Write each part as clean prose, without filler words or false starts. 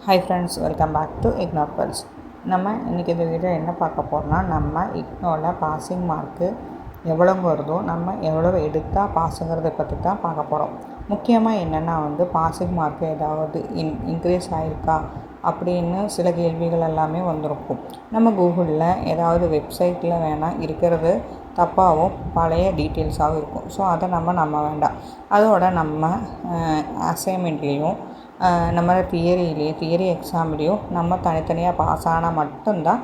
Hi friends, welcome back to IGNOU pulse. நம்ம இன்றைக்கி இந்த வீடியோ என்ன பார்க்க போகிறோம்னா, நம்ம இக்னோவில் பாசிங் மார்க்கு எவ்வளோங்க வருதோ நம்ம எவ்வளோ எடுத்தால் பாஸுங்கிறத பற்றி தான் பார்க்க போகிறோம். முக்கியமாக என்னென்னா பாசிங் மார்க்கு ஏதாவது இன்க்ரீஸ் ஆகிருக்கா அப்படின்னு சில கேள்விகள் எல்லாமே வந்திருக்கும். நம்ம கூகுளில் ஏதாவது வெப்சைட்டில் வேணால் இருக்கிறது தப்பாகவும் பழைய டீட்டெயில்ஸாகவும் இருக்கும். ஸோ அதை நம்ம வேண்டாம். அதோட நம்ம அசைன்மெண்ட்லேயும் நம்ம தியரி எக்ஸாம்லேயும் நம்ம தனித்தனியாக பாஸ் ஆனால் மட்டும்தான்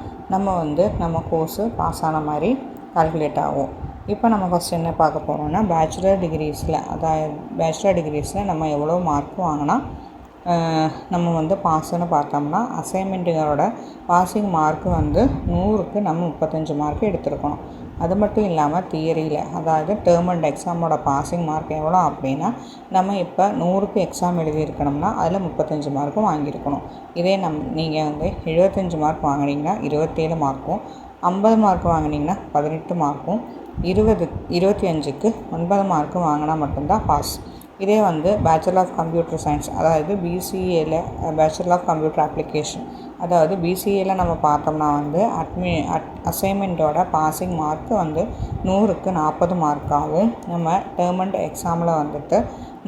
நம்ம கோர்ஸு பாஸ் ஆன மாதிரி கால்குலேட் ஆகும். இப்போ நம்ம ஃபஸ்ட் என்ன பார்க்க போகிறோம்னா, பேச்சுலர் டிகிரிஸில் நம்ம எவ்வளோ மார்க் வாங்கினா நம்ம பாஸுன்னு பார்த்தோம்னா, அசைன்மெண்ட்டுகளோட பாசிங் மார்க்கு 100க்கு நம்ம 35 மார்க்கு எடுத்துருக்கணும். அது மட்டும் இல்லாமல் தியரியில், அதாவது டேர்ம் அண்ட் எக்ஸாமோட பாசிங் மார்க் எவ்வளோ அப்படின்னா, நம்ம இப்போ 100க்கு எக்ஸாம் எழுதியிருக்கணும்னா அதில் 35 மார்க்கும் வாங்கியிருக்கணும். இதே நீங்கள் 75 மார்க் வாங்கினீங்கன்னா 27 மார்க்கும், 50 மார்க் வாங்கினீங்கன்னா 18 மார்க்கும், 25க்கு 9 மார்க்கும் வாங்கினா மட்டும்தான் பாஸ். இதே பேச்சுலர் ஆஃப் கம்ப்யூட்டர் சயின்ஸ், அதாவது பிசிஏல பேச்சுலர் ஆஃப் கம்ப்யூட்டர் அப்ளிகேஷன், அதாவது பிசிஏல நம்ம பார்த்தோம்னா அசைன்மெண்ட்டோட பாசிங் மார்க்கு 100க்கு 40 மார்க்காகவும், நம்ம டேர்ம் அண்ட் எக்ஸாமில்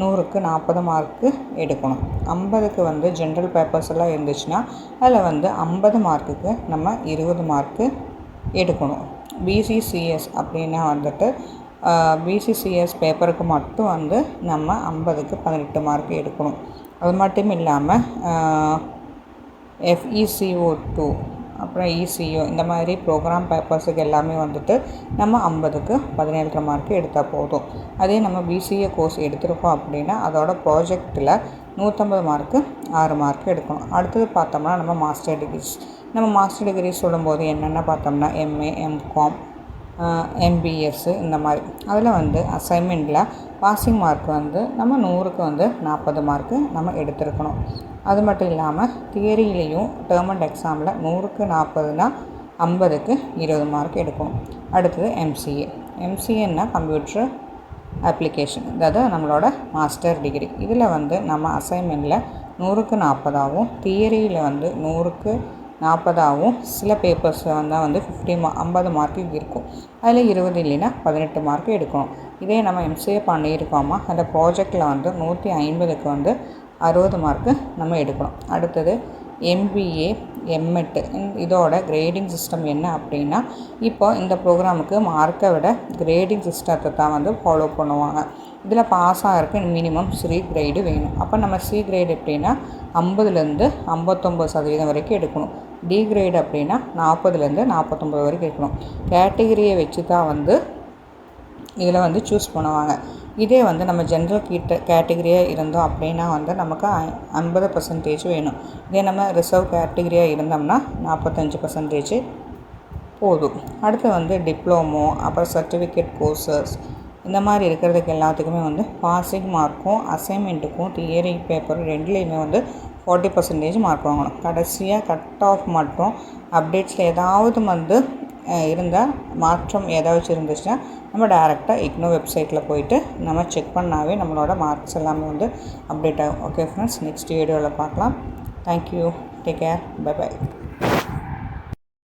100க்கு 40 மார்க்கு எடுக்கணும். 50க்கு ஜென்ரல் பேப்பர்ஸ் எல்லாம் இருந்துச்சுன்னா அதில் 50 மார்க்குக்கு நம்ம 20 மார்க்கு எடுக்கணும். பிசிசிஎஸ் அப்படின்னா பிசிசிஎஸ் பேப்பருக்கு மட்டும் நம்ம 50க்கு 18 மார்க் எடுக்கணும். அது மட்டும் இல்லாமல் FECO2 அப்புறம் ECO இந்த மாதிரி ப்ரோக்ராம் பேப்பர்ஸுக்கு எல்லாமே நம்ம 50க்கு 17 மார்க்கு எடுத்தால் போதும். அதே நம்ம பிசிஏ கோர்ஸ் எடுத்திருக்கோம் அப்படின்னா அதோட ப்ராஜெக்டில் 150 மார்க்கு 6 மார்க்கு எடுக்கணும். அடுத்தது பார்த்தோம்னா நம்ம மாஸ்டர் டிகிரிஸ் சொல்லும்போது என்னென்ன பார்த்தோம்னா MA, MCOM, MBS இந்த மாதிரி. அதில் அசைன்மெண்ட்டில் பாசிங் மார்க் நம்ம 100க்கு 40 மார்க்கு நம்ம எடுத்துருக்கணும். அது மட்டும் இல்லாமல் தியரியிலையும் டேர்ம் அண்ட் எக்ஸாமில் 100க்கு 40னா 50க்கு 20 மார்க் எடுக்கணும். அடுத்தது MCAன்னா கம்ப்யூட்டர் அப்ளிகேஷன், அதாவது நம்மளோட மாஸ்டர் டிகிரி. இதில் நம்ம அசைன்மெண்ட்டில் 100க்கு 40ஆகவும், தியரியில் 100க்கு 40ஆகவும், சில பேப்பர்ஸில் 50 மார்க்கு இருக்கும். அதில் 20 இல்லைன்னா 18 மார்க்கு எடுக்கணும். இதே நம்ம MCA பண்ணியிருக்கோமா அந்த ப்ராஜெக்டில் 150க்கு 60 மார்க்கு நம்ம எடுக்கணும். அடுத்தது MBA, MET இதோட கிரேடிங் சிஸ்டம் என்ன அப்படின்னா, இப்போ இந்த ப்ரோக்ராமுக்கு மார்க்கை விட கிரேடிங் சிஸ்டத்தை தான் ஃபாலோ பண்ணுவாங்க. இதில் பாஸ் ஆகிறதுக்கு மினிமம் C கிரேடு வேணும். அப்போ நம்ம C கிரேடு எப்படின்னா 50லேருந்து 59% வரைக்கும் எடுக்கணும். D கிரேடு அப்படின்னா 40லேருந்து 49 வரைக்கும் எடுக்கணும். கேட்டகிரியை வச்சு தான் இதில் சூஸ் பண்ணுவாங்க. இதே நம்ம ஜென்ரல் கேட்டகிரியாக இருந்தோம் அப்படின்னா நமக்கு 50% வேணும். இதே நம்ம ரிசர்வ் கேட்டகிரியாக இருந்தோம்னா 45% போதும். அடுத்து டிப்ளமோ, அப்புறம் சர்டிஃபிகேட் கோர்சஸ் இந்த மாதிரி இருக்கிறதுக்கு எல்லாத்துக்குமே பாசிங் மார்க்கும் அசைன்மெண்ட்டுக்கும் தியரி பேப்பர் ரெண்டுலேயுமே 40% மார்க் வாங்கணும். கடைசியாக கட் ஆஃப் மட்டும் அப்டேட்ஸில் ஏதாவது இருந்தால் மாற்றம் ஏதாச்சும் இருந்துச்சுன்னா நம்ம டைரெக்டாக இக்னோ வெப்சைட்டில் போயிட்டு நம்ம செக் பண்ணாவே நம்மளோட மார்க்ஸ் எல்லாமே அப்டேட் ஆகும். ஓகே ஃப்ரெண்ட்ஸ், நெக்ஸ்ட் வீடியோவில் பார்க்கலாம். Thank you, take care, by.